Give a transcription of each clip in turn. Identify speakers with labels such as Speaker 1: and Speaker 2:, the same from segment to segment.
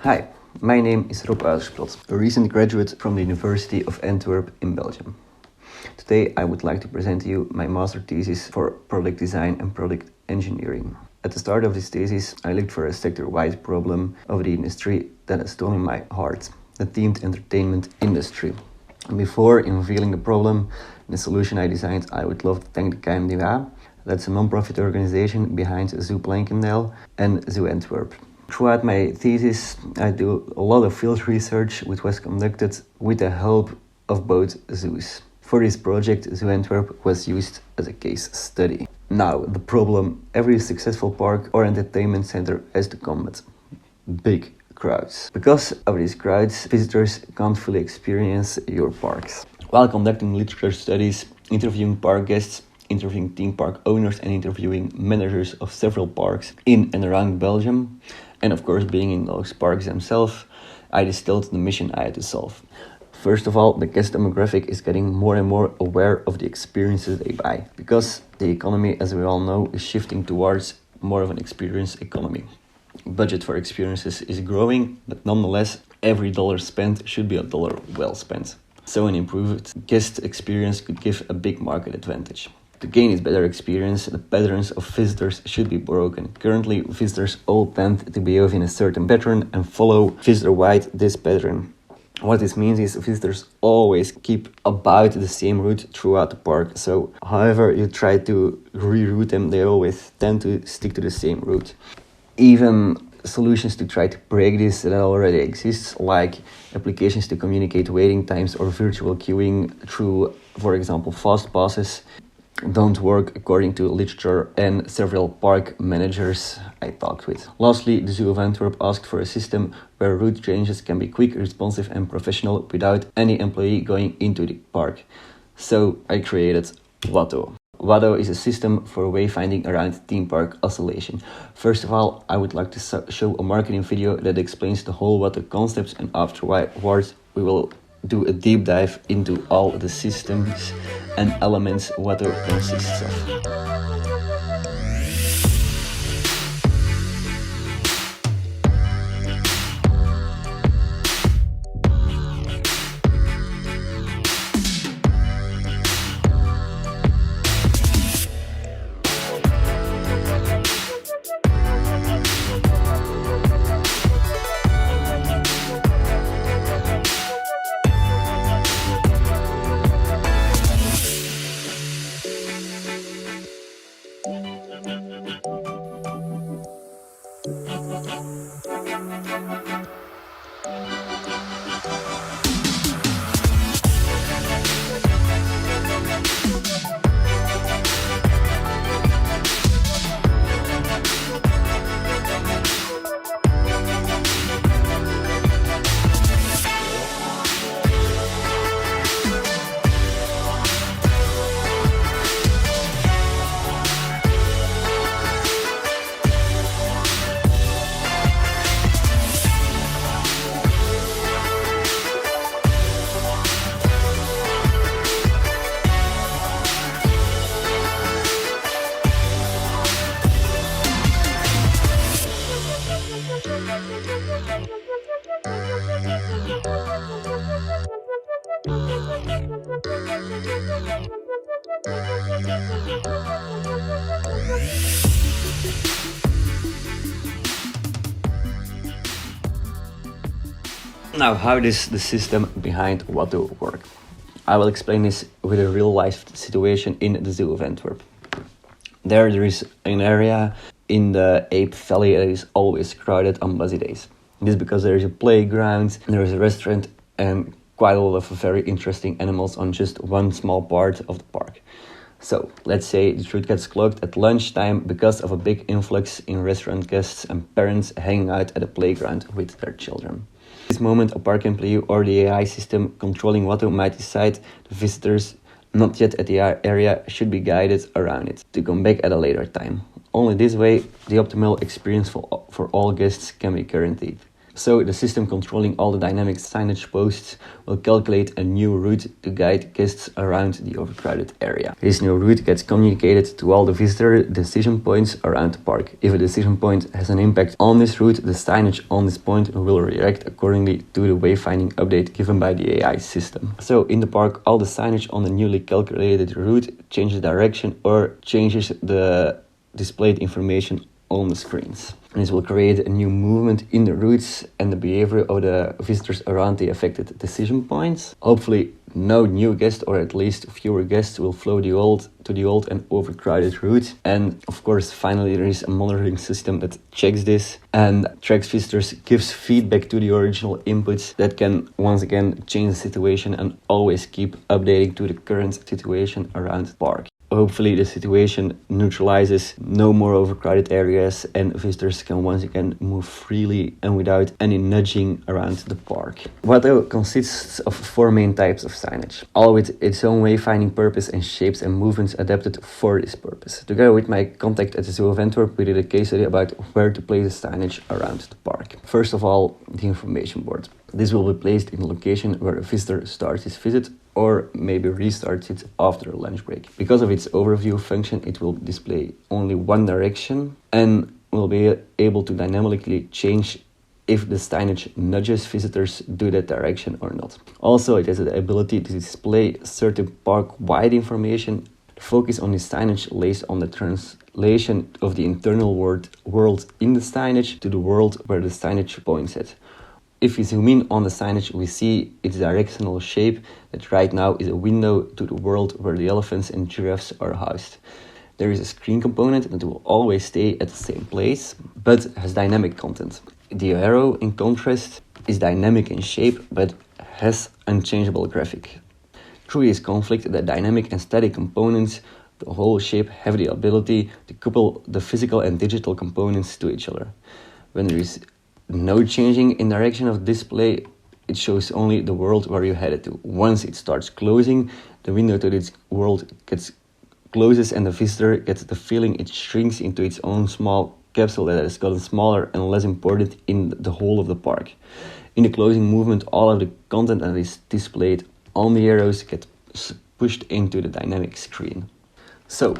Speaker 1: Hi, my name is Rob Uyttersprot, a recent graduate from the University of Antwerp in Belgium. Today I would like to present to you my master thesis for product design and product engineering. At the start of this thesis, I looked for a sector-wide problem of the industry that has stolen my heart, the themed entertainment industry. And before revealing the problem and the solution I designed, I would love to thank the KMDWA, that's a non-profit organization behind Zoo Plankendale and Zoo Antwerp. Throughout my thesis, I do a lot of field research which was conducted with the help of both zoos. For this project, Zoo Antwerp was used as a case study. Now, the problem every successful park or entertainment center has to combat: big crowds. Because of these crowds, visitors can't fully experience your parks. While conducting literature studies, interviewing park guests, interviewing theme park owners and interviewing managers of several parks in and around Belgium, and of course being in those parks themselves, I distilled the mission I had to solve. First of all, the guest demographic is getting more and more aware of the experiences they buy, because the economy, as we all know, is shifting towards more of an experience economy. Budget for experiences is growing, but nonetheless, every dollar spent should be a dollar well spent. So an improved guest experience could give a big market advantage. To gain this better experience, the patterns of visitors should be broken. Currently, visitors all tend to behave in a certain pattern and follow visitor-wide this pattern. What this means is visitors always keep about the same route throughout the park. So however you try to reroute them, they always tend to stick to the same route. Even solutions to try to break this that already exists, like applications to communicate waiting times or virtual queuing through, for example, fast passes, don't work according to literature and several park managers I talked with. Lastly, the Zoo of Antwerp asked for a system where route changes can be quick, responsive and professional without any employee going into the park. So I created WATO. WATO is a system for wayfinding around theme park Oscillation. First of all, I would like to show a marketing video that explains the whole WATO concepts, and afterwards we will do a deep dive into all the systems and elements WATO consists of. Now, how does the system behind WATO work? I will explain this with a real-life situation in the Zoo of Antwerp. There is an area in the Ape Valley that is always crowded on busy days. This is because there is a playground, there is a restaurant, and quite a lot of very interesting animals on just one small part of the park. So, let's say the route gets clogged at lunchtime because of a big influx in restaurant guests and parents hanging out at a playground with their children. At this moment, a park employee or the AI system controlling WATO might decide the visitors not yet at the area should be guided around it to come back at a later time. Only this way, the optimal experience for all guests can be guaranteed. So the system controlling all the dynamic signage posts will calculate a new route to guide guests around the overcrowded area. This new route gets communicated to all the visitor decision points around the park. If a decision point has an impact on this route, the signage on this point will react accordingly to the wayfinding update given by the AI system. So in the park, all the signage on the newly calculated route changes direction or changes the displayed information on the screens. This will create a new movement in the routes and the behavior of the visitors around the affected decision points. Hopefully, no new guests, or at least fewer guests, will flow to the old and overcrowded route. And of course, finally, there is a monitoring system that checks this and tracks visitors, gives feedback to the original inputs that can once again change the situation and always keep updating to the current situation around the park. Hopefully the situation neutralizes, no more overcrowded areas, and visitors can once again move freely and without any nudging around the park. WATO consists of 4 main types of signage, all with its own wayfinding purpose and shapes and movements adapted for this purpose. Together with my contact at the Zoo of Antwerp, we did a case study about where to place the signage around the park. First of all, the information board. This will be placed in the location where a visitor starts his visit or maybe restarts it after a lunch break. Because of its overview function, it will display only one direction and will be able to dynamically change if the signage nudges visitors do that direction or not. Also, it has the ability to display certain park-wide information. The focus on the signage lays on the translation of the internal world in the signage to the world where the signage points at. If we zoom in on the signage, we see its directional shape that right now is a window to the world where the elephants and giraffes are housed. There is a screen component that will always stay at the same place, but has dynamic content. The arrow, in contrast, is dynamic in shape, but has unchangeable graphic. Through this conflict, the dynamic and static components, the whole shape, have the ability to couple the physical and digital components to each other. When there is no changing in direction of display, it shows only the world where you headed to. Once it starts closing, the window to this world closes and the visitor gets the feeling it shrinks into its own small capsule that has gotten smaller and less important in the whole of the park. In the closing movement, all of the content that is displayed on the arrows gets pushed into the dynamic screen. So,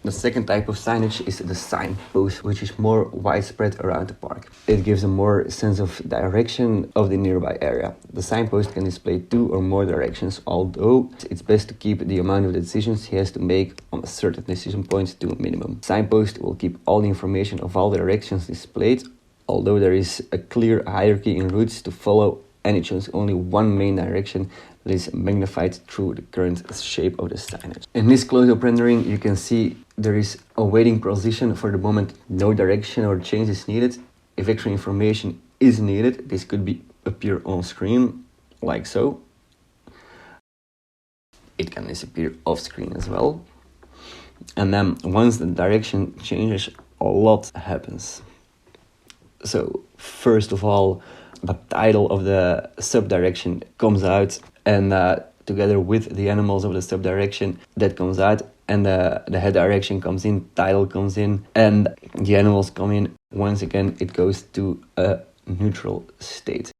Speaker 1: the second type of signage is the signpost, which is more widespread around the park. It gives a more sense of direction of the nearby area. The signpost can display 2 or more directions, although it's best to keep the amount of decisions he has to make on a certain decision point to a minimum. Signpost will keep all the information of all the directions displayed, although there is a clear hierarchy in routes to follow, and it shows only one main direction that is magnified through the current shape of the signage. In this close-up rendering, you can see there is a waiting position for the moment no direction or change is needed. If extra information is needed, this could appear on screen, like so. It can disappear off screen as well. And then once the direction changes, a lot happens. So first of all, the title of the subdirection comes out, and together with the animals of the subdirection, that comes out, and the head direction comes in, title comes in, and the animals come in. Once again, it goes to a neutral state.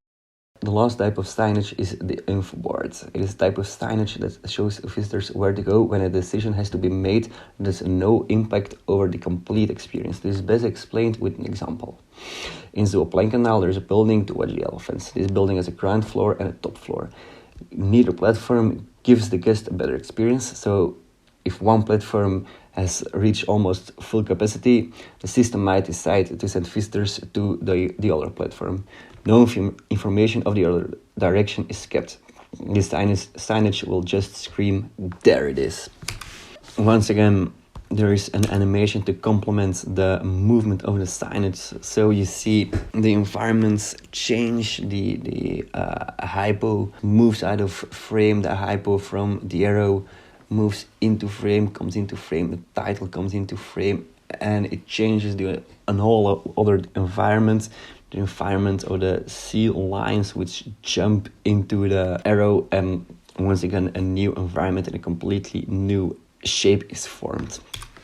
Speaker 1: The last type of signage is the info board. It is a type of signage that shows visitors where to go when a decision has to be made. There's no impact over the complete experience. This is best explained with an example. In Zooplankendaal, there's a building to watch the elephants. This building has a ground floor and a top floor. Neither platform gives the guest a better experience, so if one platform has reached almost full capacity, the system might decide to send visitors to the other platform. No information of the other direction is kept. This signage will just scream, "There it is." Once again, there is an animation to complement the movement of the signage. So you see the environments change, the hypo moves out of frame, the hypo from the arrow moves into frame, comes into frame, the title comes into frame, and it changes a whole other environment. The environment of the sea lions which jump into the arrow, and once again a new environment and a completely new shape is formed.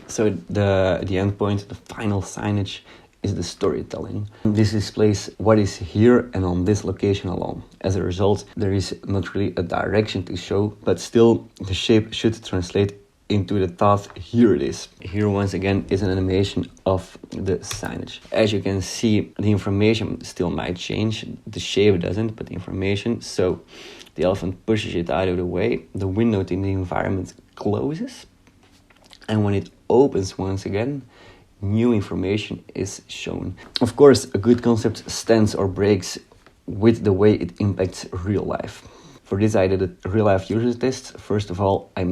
Speaker 1: So the endpoint, the final signage, is the storytelling. This displays what is here and on this location alone. As a result, there is not really a direction to show, but still the shape should translate into the thought, here it is. Here once again is an animation of the signage. As you can see, the information still might change. The shape doesn't, but the information. So the elephant pushes it out of the way. The window in the environment closes. And when it opens once again, new information is shown. Of course, a good concept stands or breaks with the way it impacts real life. For this, I did a real-life user test. First of all, I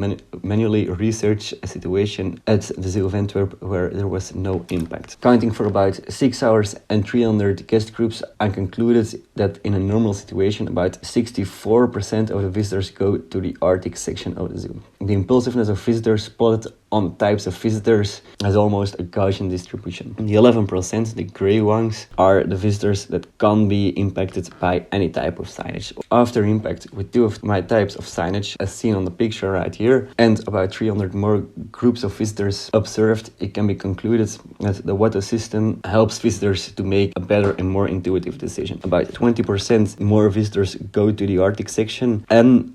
Speaker 1: manually researched a situation at the Zoo of Antwerp where there was no impact. Counting for about 6 hours and 300 guest groups, I concluded that in a normal situation, about 64% of the visitors go to the Arctic section of the zoo. The impulsiveness of visitors plotted on types of visitors has almost a Gaussian distribution. The 11%, the gray ones, are the visitors that can't be impacted by any type of signage. After impact with 2 of my types of signage, as seen on the picture right here, and about 300 more groups of visitors observed, it can be concluded that the WATO system helps visitors to make a better and more intuitive decision. About 20% more visitors go to the Arctic section, and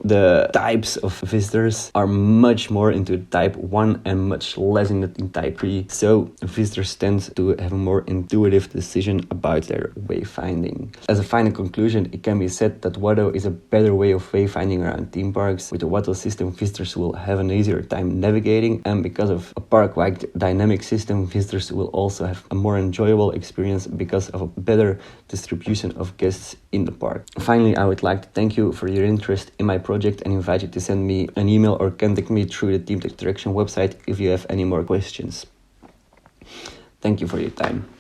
Speaker 1: the types of visitors are much more into type 1 and much less in type 3. So visitors tend to have a more intuitive decision about their wayfinding. As a final conclusion, it can be said that WATO is a better way of wayfinding around theme parks. With the WATO system, visitors will have an easier time navigating, and because of a park-wide dynamic system, visitors will also have a more enjoyable experience because of a better distribution of guests in the park. Finally, I would like to thank you for your interest in my project and invite you to send me an email or contact me through the Team Tech Direction website if you have any more questions. Thank you for your time.